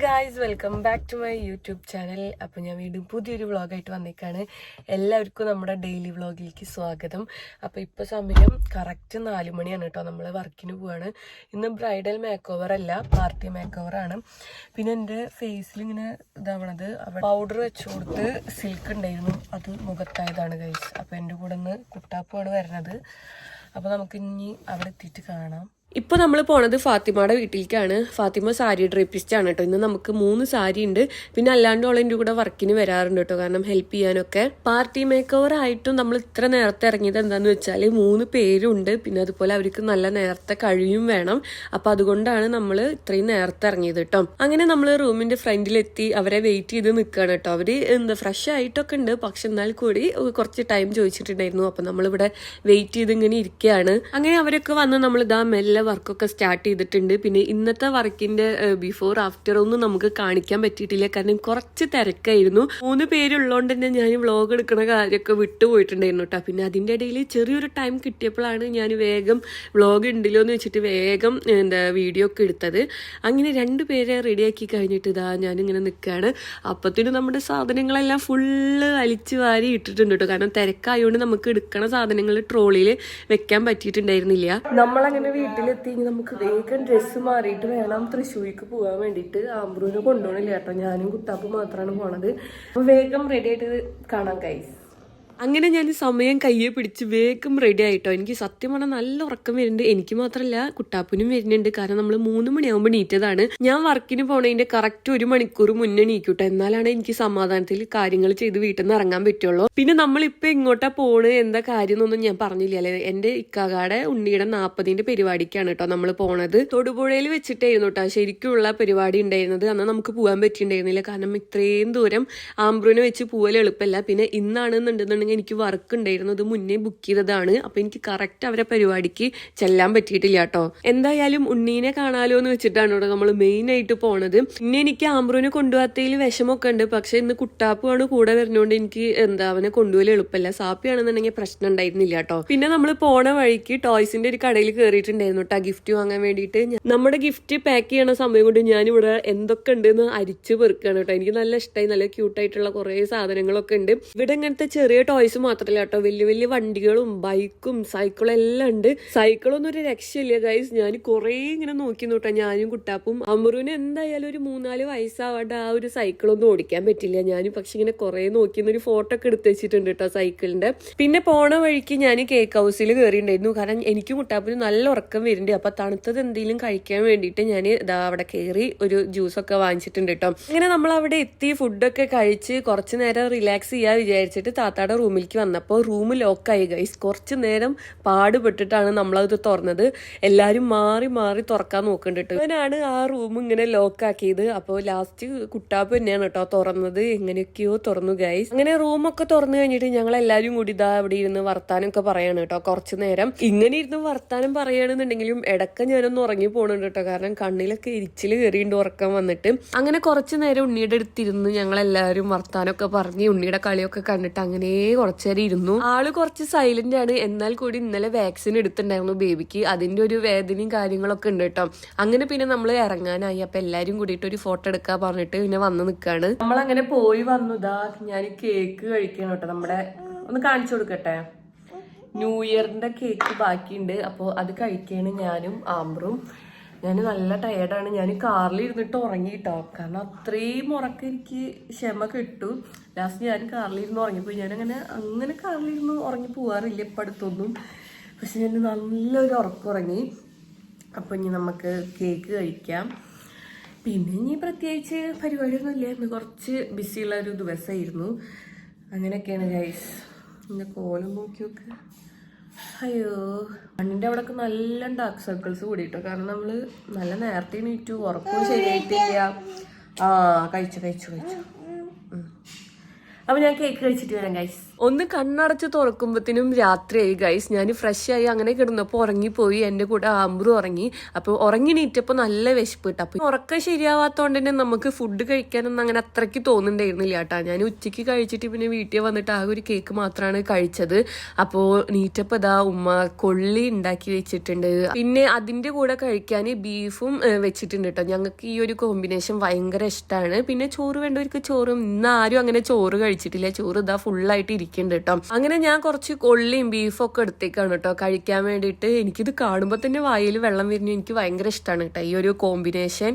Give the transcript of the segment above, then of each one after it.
Guys, welcome back to my YouTube channel. അപ്പോൾ ഞാൻ വീണ്ടും പുതിയൊരു വ്ളോഗായിട്ട് വന്നേക്കാണ്. എല്ലാവർക്കും നമ്മുടെ ഡെയിലി വ്ളോഗിലേക്ക് സ്വാഗതം. അപ്പോൾ ഇപ്പോൾ സമയം കറക്റ്റ് 4 മണിയാണ് കേട്ടോ. നമ്മൾ വർക്കിന് പോവാണ്. ഇന്ന് ബ്രൈഡൽ മേക്ക് ഓവർ അല്ല, പാർട്ടി മേക്ക് ഓവറാണ്. പിന്നെ എൻ്റെ ഫേസിൽ ഇങ്ങനെ ഇതാവണത് പൗഡർ വെച്ച് കൊടുത്ത് സിൽക്ക് ഉണ്ടായിരുന്നു, അത് മുഖത്തായതാണ് ഗൈസ്. അപ്പോൾ എൻ്റെ കൂടെ നിന്ന് കുട്ടാപ്പുമാണ് വരുന്നത്. അപ്പോൾ നമുക്ക് ഇനി അവിടെ എത്തിയിട്ട് കാണാം. ഇപ്പോൾ നമ്മൾ പോണത് ഫാത്തിമയുടെ വീട്ടിലേക്കാണ്. ഫാത്തിമ സാരി ഡ്രേപ്പിസ്റ്റ് ആണ് കേട്ടോ. ഇന്ന് നമുക്ക് 3 സാരി ഉണ്ട്. പിന്നെ അല്ലാണ്ട് ഓളെൻ്റെ കൂടെ വർക്കിന് വരാറുണ്ട് കേട്ടോ, കാരണം ഹെൽപ്പ് ചെയ്യാനൊക്കെ. പാർട്ടി മേക്ക് ഓവർ ആയിട്ടും നമ്മൾ ഇത്ര നേരത്തെ ഇറങ്ങിയത് എന്താന്ന് വെച്ചാൽ 3 പേരുണ്ട്. പിന്നെ അതുപോലെ അവർക്ക് നല്ല നേരത്തെ കഴിയും വേണം. അപ്പം അതുകൊണ്ടാണ് നമ്മൾ ഇത്രയും നേരത്തെ ഇറങ്ങിയത് കേട്ടോ. അങ്ങനെ നമ്മൾ റൂമിന്റെ ഫ്രണ്ടിലെത്തി അവരെ വെയിറ്റ് ചെയ്ത് നിൽക്കുകയാണ് കേട്ടോ. അവർ ഫ്രഷ് ആയിട്ടൊക്കെ ഉണ്ട്, പക്ഷെ എന്നാൽ കൂടി കുറച്ച് ടൈം ചോദിച്ചിട്ടുണ്ടായിരുന്നു. അപ്പം നമ്മളിവിടെ വെയിറ്റ് ചെയ്ത് ഇങ്ങനെ ഇരിക്കുകയാണ്. അങ്ങനെ അവരൊക്കെ വന്ന് നമ്മൾ ഇതാ മെല്ലെ വർക്കൊക്കെ സ്റ്റാർട്ട് ചെയ്തിട്ടുണ്ട്. പിന്നെ ഇന്നത്തെ വർക്കിന്റെ ബിഫോർ ആഫ്റ്റർ ഒന്നും നമുക്ക് കാണിക്കാൻ പറ്റിയിട്ടില്ല, കാരണം കുറച്ച് തിരക്കായിരുന്നു. 3 പേരുള്ളതുകൊണ്ട് തന്നെ ഞാൻ വ്ളോഗ് എടുക്കുന്ന കാര്യമൊക്കെ വിട്ടുപോയിട്ടുണ്ടായിരുന്നു കേട്ടോ. പിന്നെ അതിൻ്റെ ഇടയിൽ ചെറിയൊരു ടൈം കിട്ടിയപ്പോഴാണ് ഞാൻ വേഗം വ്ളോഗ് ഉണ്ടല്ലോ എന്ന് വെച്ചിട്ട് വേഗം വീഡിയോ ഒക്കെ എടുത്തത്. അങ്ങനെ 2 പേരെ റെഡിയാക്കി കഴിഞ്ഞിട്ട് ഇതാ ഞാനിങ്ങനെ നിൽക്കുകയാണ്. അപ്പത്തിന് നമ്മുടെ സാധനങ്ങളെല്ലാം ഫുള്ള് വലിച്ചു വാരി ഇട്ടിട്ടുണ്ട് കേട്ടോ, കാരണം തിരക്കായതുകൊണ്ട് നമുക്ക് എടുക്കണ സാധനങ്ങൾ ട്രോളിയിൽ വെക്കാൻ പറ്റിയിട്ടുണ്ടായിരുന്നില്ല. നമ്മളങ്ങനെ വീട്ടിൽ നമുക്ക് വേഗം ഡ്രസ്സ് മാറിയിട്ട് വേണം തൃശ്ശൂർക്ക് പോകാൻ വേണ്ടിയിട്ട്. ആംബ്രൂനെ കൊണ്ടുപോകണില്ല കേട്ടോ, ഞാനും കുട്ടാപ്പും മാത്രമാണ് പോണത്. അപ്പൊ വേഗം റെഡി ആയിട്ട് കാണാം ഗൈസ്. അങ്ങനെ ഞാൻ സമയം കയ്യെ പിടിച്ച് വേഗം റെഡി ആയിട്ടോ. എനിക്ക് സത്യം പറഞ്ഞാൽ നല്ല ഉറക്കം വരുന്നുണ്ട്. എനിക്ക് മാത്രമല്ല കുട്ടാപ്പിനും വരുന്നുണ്ട്, കാരണം നമ്മൾ 3 മണിയാകുമ്പോൾ നീറ്റതാണ്. ഞാൻ വർക്കിന് പോണതിന്റെ കറക്റ്റ് 1 മണിക്കൂർ മുന്നേ നീക്കൂട്ടോ, എന്നാലാണ് എനിക്ക് സമാധാനത്തിൽ കാര്യങ്ങൾ ചെയ്ത് വീട്ടിൽ നിന്ന് ഇറങ്ങാൻ പറ്റുള്ളൂ. പിന്നെ നമ്മളിപ്പോൾ എങ്ങോട്ടാ പോണ് എന്താ കാര്യം എന്നൊന്നും ഞാൻ പറഞ്ഞില്ല അല്ലേ. എൻ്റെ ഇക്കാകാടെ ഉണ്ണിയുടെ 40ന്റെ പരിപാടിക്കാണ് കേട്ടോ നമ്മൾ പോണത്. തൊടുപുഴയിൽ വെച്ചിട്ടായിരുന്നു കേട്ടോ ശരിക്കുള്ള പരിപാടി ഉണ്ടായിരുന്നത്. അന്ന് നമുക്ക് പോകാൻ പറ്റിയിട്ടുണ്ടായിരുന്നില്ല, കാരണം ഇത്രയും ദൂരം ആംബ്രൂനെ വെച്ച് പോകൽ എളുപ്പമല്ല. പിന്നെ ഇന്നാണെന്നുണ്ടെന്നുണ്ടെങ്കിൽ എനിക്ക് വർക്ക് ഉണ്ടായിരുന്നത് മുന്നേ ബുക്ക് ചെയ്തതാണ്. അപ്പൊ എനിക്ക് കറക്റ്റ് അവരെ പരിപാടിക്ക് ചെല്ലാൻ പറ്റിയിട്ടില്ല കേട്ടോ. എന്തായാലും ഉണ്ണീനെ കാണാലോ എന്ന് വെച്ചിട്ടാണ് കേട്ടോ നമ്മൾ മെയിൻ ആയിട്ട് പോണത്. പിന്നെ എനിക്ക് ആംബ്രൂനെ കൊണ്ടുപോകാത്തതിൽ വിഷമൊക്കെ ഉണ്ട്, പക്ഷെ ഇന്ന് കുട്ടാപ്പുമാണ് കൂടെ വരുന്നോണ്ട് എനിക്ക് അവനെ കൊണ്ടുപോകൽ എളുപ്പമല്ല. സാപ്പിയാണെന്നുണ്ടെങ്കിൽ പ്രശ്നം ഉണ്ടായിരുന്നില്ല കേട്ടോ. പിന്നെ നമ്മൾ പോണ വഴിക്ക് ടോയ്സിന്റെ ഒരു കടയിൽ കയറിയിട്ടുണ്ടായിരുന്നു കേട്ടോ ഗിഫ്റ്റ് വാങ്ങാൻ വേണ്ടിയിട്ട്. നമ്മുടെ ഗിഫ്റ്റ് പാക്ക് ചെയ്യണ സമയം കൊണ്ട് ഞാനിവിടെ എന്തൊക്കെ ഉണ്ടെന്ന് അരിച്ചു പെറുക്കുകയാണ് കേട്ടോ. എനിക്ക് നല്ല ഇഷ്ടമായി, നല്ല ക്യൂട്ടായിട്ടുള്ള കുറെ സാധനങ്ങളൊക്കെ ഉണ്ട് ഇവിടെ. ഇങ്ങനത്തെ ചെറിയ ടോയ്സ് മാത്രമല്ല കേട്ടോ, വലിയ വലിയ വണ്ടികളും ബൈക്കും സൈക്കിളും എല്ലാം ഉണ്ട്. സൈക്കിളൊന്നും ഒരു രക്ഷയില്ല ഗൈസ്. ഞാൻ കുറെ ഇങ്ങനെ നോക്കി നോട്ടാ, ഞാനും കുട്ടാപ്പും. അമറുവിന് എന്തായാലും ഒരു 3-4 വയസ്സാവാണ്ട് ആ ഒരു സൈക്കിളൊന്നും ഓടിക്കാൻ പറ്റില്ല. ഞാൻ പക്ഷെ ഇങ്ങനെ കുറെ നോക്കിയെന്നൊരു ഫോട്ടോ ഒക്കെ എടുത്ത് വെച്ചിട്ടുണ്ട് കേട്ടോ സൈക്കിളിന്റെ. പിന്നെ പോണ വഴിക്ക് ഞാൻ കേക്ക് ഹൗസിൽ കയറിയിട്ടുണ്ടായിരുന്നു, കാരണം എനിക്കും കുട്ടാപ്പിന് നല്ല ഉറക്കം വരുന്നുണ്ട്. അപ്പൊ തണുത്തത് എന്തെങ്കിലും കഴിക്കാൻ വേണ്ടിയിട്ട് ഞാൻ ഇതാ അവിടെ കയറി ഒരു ജ്യൂസൊക്കെ വാങ്ങിച്ചിട്ടുണ്ട് കേട്ടോ. അങ്ങനെ നമ്മൾ അവിടെ എത്തി ഫുഡൊക്കെ കഴിച്ച് കുറച്ചു നേരം റിലാക്സ് ചെയ്യാൻ വിചാരിച്ചിട്ട് താത്താടെ റൂമിലേക്ക് വന്നപ്പോൾ റൂം ലോക്കായി ഗൈസ്. കുറച്ച് നേരം പാടുപെട്ടിട്ടാണ് നമ്മളത് തുറന്നത്. എല്ലാവരും മാറി മാറി തുറക്കാൻ നോക്കുന്നുണ്ട്. ഇവനാണ് ആ റൂം ഇങ്ങനെ ലോക്കാക്കിയത്. അപ്പോൾ ലാസ്റ്റ് കുട്ടാപ്പ് തന്നെയാണ് കേട്ടോ തുറന്നത്. എങ്ങനെയൊക്കെയോ തുറന്നു ഗൈസ്. അങ്ങനെ റൂമൊക്കെ തുറന്നു കഴിഞ്ഞിട്ട് ഞങ്ങൾ എല്ലാവരും കൂടി ഇതാ അവിടെ ഇരുന്ന് വർത്താനമൊക്കെ പറയാണ് കേട്ടോ. കുറച്ചു നേരം ഇങ്ങനെ ഇരുന്ന് വർത്താനം പറയുകയാണെന്നുണ്ടെങ്കിലും ഇടയ്ക്ക് ഞാനൊന്ന് ഉറങ്ങി പോകണുണ്ട് കേട്ടോ, കാരണം കണ്ണിലൊക്കെ എരിച്ചിൽ കയറിയിട്ട് ഉറക്കം വന്നിട്ട്. അങ്ങനെ കുറച്ചു നേരം ഉണ്ണിയുടെ അടുത്തിരുന്ന് ഞങ്ങളെല്ലാവരും വർത്താനമൊക്കെ പറഞ്ഞ് ഉണ്ണിയുടെ കളിയൊക്കെ കണ്ടിട്ട് അങ്ങനെ കുറച്ചേരം ഇരുന്നു. ആള് കുറച്ച് സൈലന്റ് ആണ്, എന്നാൽ കൂടി ഇന്നലെ വാക്സിൻ എടുത്തിട്ടുണ്ടായിരുന്നു ബേബിക്ക്. അതിന്റെ ഒരു വേദനയും കാര്യങ്ങളൊക്കെ ഉണ്ട് കേട്ടോ. അങ്ങനെ പിന്നെ നമ്മൾ ഇറങ്ങാനായി. അപ്പൊ എല്ലാരും കൂടിയിട്ട് ഒരു ഫോട്ടോ എടുക്കാൻ പറഞ്ഞിട്ട് പിന്നെ വന്ന് നിൽക്കാണ്. നമ്മളങ്ങനെ പോയി വന്നുതാ ഞാൻ കേക്ക് കഴിക്കണം കേട്ടോ. നമ്മുടെ ഒന്ന് കാണിച്ചു കൊടുക്കട്ടെ, ന്യൂ ഇയറിന്റെ കേക്ക് ബാക്കിയുണ്ട്. അപ്പോൾ അത് കഴിക്കാണ് ഞാനും ആംബ്രും. ഞാൻ നല്ല ടയേർഡാണ്. ഞാൻ കാറിൽ ഇരുന്നിട്ട് ഉറങ്ങിട്ടോ, കാരണം അത്രയും ഉറക്കം എനിക്ക് ക്ഷമ കിട്ടു. ലാസ്റ്റ് ഞാൻ കാറിലിരുന്ന് ഉറങ്ങിപ്പോയി. അങ്ങനെ കാറിലിരുന്ന് ഉറങ്ങി പോവാറില്ല ഇപ്പം അടുത്തൊന്നും, പക്ഷെ ഞാൻ നല്ലൊരു ഉറക്കം ഉറങ്ങി. അപ്പോൾ ഇനി നമുക്ക് കേക്ക് കഴിക്കാം. പിന്നെ ഇനി പ്രത്യേകിച്ച് പരിപാടിയൊന്നും ഇല്ല, ഇന്ന് കുറച്ച് ബിസിയുള്ള ഒരു ദിവസമായിരുന്നു. അങ്ങനെയൊക്കെയാണ് ഗൈസ്. എൻ്റെ കോലം നോക്കി നോക്ക്. അയ്യോ, കണ്ണിൻ്റെ അവിടെയൊക്കെ നല്ല ഡാർക്ക് സർക്കിൾസ് കൂടിയിട്ടോ, കാരണം നമ്മൾ നല്ല നേരത്തെ എണീറ്റു, ഉറക്കവും ശരിയായിട്ടില്ല. കഴിച്ചു. അപ്പോൾ ഞാൻ കേക്ക് കഴിച്ചിട്ട് വരാം ഗൈസ്. ഒന്ന് കണ്ണടച്ച് തുറക്കുമ്പോഴത്തേനും രാത്രിയായി ഗൈസ്. ഞാൻ ഫ്രഷ് ആയി അങ്ങനെ കിടന്നപ്പോൾ ഉറങ്ങിപ്പോയി. എൻ്റെ കൂടെ ആംബ്രു ഉറങ്ങി. അപ്പോൾ ഉറങ്ങി നീറ്റപ്പോൾ നല്ല വിശപ്പ് കിട്ടും. അപ്പോൾ ഉറക്കം ശരിയാവാത്തതുകൊണ്ട് തന്നെ നമുക്ക് ഫുഡ് കഴിക്കാനൊന്നും അങ്ങനെ അത്രയ്ക്ക് തോന്നുന്നുണ്ടായിരുന്നില്ല കേട്ടോ. ഞാൻ ഉച്ചയ്ക്ക് കഴിച്ചിട്ട് പിന്നെ വീട്ടിൽ വന്നിട്ട് ആ ഒരു കേക്ക് മാത്രമാണ് കഴിച്ചത്. അപ്പോൾ നീറ്റപ്പോൾ ഇതാ ഉമ്മ കൊള്ളി ഉണ്ടാക്കി വെച്ചിട്ടുണ്ട്. പിന്നെ അതിൻ്റെ കൂടെ കഴിക്കാൻ ബീഫും വെച്ചിട്ടുണ്ട് കേട്ടോ. ഞങ്ങൾക്ക് ഈ ഒരു കോമ്പിനേഷൻ ഭയങ്കര ഇഷ്ടമാണ്. പിന്നെ ചോറ് വേണ്ടവർക്ക് ചോറും. ഇന്ന് ആരും അങ്ങനെ ചോറ് കഴിച്ചിട്ടില്ല. ചോറ് ഇതാ ഫുള്ളായിട്ട് ഇരിക്കുന്നുണ്ട് കേട്ടോ. അങ്ങനെ ഞാൻ കുറച്ച് കൊള്ളിയും ബീഫും ഒക്കെ എടുത്തേക്കാണ് കേട്ടോ കഴിക്കാൻ വേണ്ടിയിട്ട്. എനിക്കിത് കാണുമ്പോൾ തന്നെ വായിൽ വെള്ളം വരുന്നു. എനിക്ക് ഭയങ്കര ഇഷ്ടമാണ് കേട്ടോ ഈ ഒരു കോമ്പിനേഷൻ.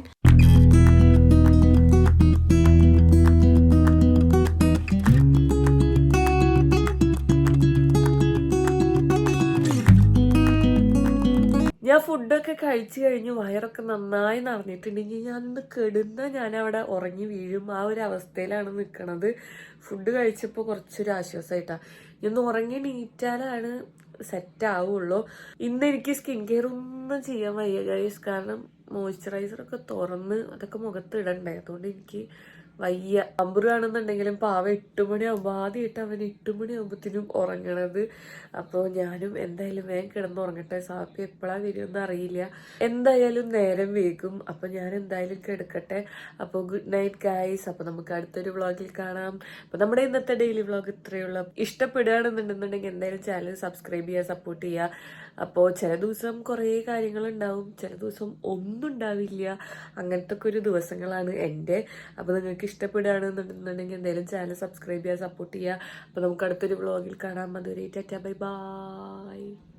ഞാൻ ഫുഡൊക്കെ കഴിച്ചു കഴിഞ്ഞ് വയറൊക്കെ നന്നായി നിറഞ്ഞിട്ടുണ്ടെങ്കിൽ ഞാനൊന്ന് കെടുന്ന ഞാൻ അവിടെ ഉറങ്ങി വീഴും. ആ ഒരു അവസ്ഥയിലാണ് നിൽക്കണത്. ഫുഡ് കഴിച്ചപ്പോൾ കുറച്ചൊരു ആശ്വാസമായിട്ടാണ്. ഞാൻ ഉറങ്ങി നീറ്റാലാണ് സെറ്റ് ആവുള്ളൂ. ഇന്ന് എനിക്ക് സ്കിൻ കെയർ ഒന്നും ചെയ്യാൻ വയ്യ ഗൈസ്. കാരണം മോയ്സ്ചറൈസറൊക്കെ തുറന്ന് അതൊക്കെ മുഖത്ത് ഇടണ്ടേ. അതുകൊണ്ട് എനിക്ക് വയ്യ. ആണെന്നുണ്ടെങ്കിലും പാവ 8 മണിയാകുമ്പോൾ ആദ്യമായിട്ട് അവൻ 8 മണിയാകുമ്പോഴത്തേനും ഉറങ്ങണത്. അപ്പോൾ ഞാനും എന്തായാലും വേഗം കിടന്നുറങ്ങട്ടെ. സാപ്പി എപ്പോഴാണ് വരുമെന്ന് അറിയില്ല. എന്തായാലും നേരം വേഗം. അപ്പോൾ ഞാൻ എന്തായാലും കിടക്കട്ടെ. അപ്പോൾ ഗുഡ് നൈറ്റ് ഗൈസ്. അപ്പോൾ നമുക്ക് അടുത്തൊരു വ്ളോഗിൽ കാണാം. അപ്പോൾ നമ്മുടെ ഇന്നത്തെ ഡെയിലി വ്ളോഗ് ഇത്രയുള്ള. ഇഷ്ടപ്പെടുകയാണെന്നുണ്ടെന്നുണ്ടെങ്കിൽ എന്തായാലും ചാനൽ സബ്സ്ക്രൈബ് ചെയ്യുക, സപ്പോർട്ട് ചെയ്യുക. അപ്പോൾ ചില ദിവസം കുറേ കാര്യങ്ങളുണ്ടാവും, ചില ദിവസം ഒന്നും ഉണ്ടാവില്ല. അങ്ങനത്തെ ഒക്കെ ഒരു ദിവസങ്ങളാണ് എൻ്റെ. അപ്പോൾ നിങ്ങൾക്ക് ഇഷ്ടപ്പെടുകയാണെന്നുണ്ടെന്നുണ്ടെങ്കിൽ എന്തായാലും ചാനൽ സബ്സ്ക്രൈബ് ചെയ്യുക, സപ്പോർട്ട് ചെയ്യുക. അപ്പോൾ നമുക്ക് അടുത്തൊരു വ്ളോഗിൽ കാണാം. അതുവരെ ടാറ്റാ ബൈ ബൈ.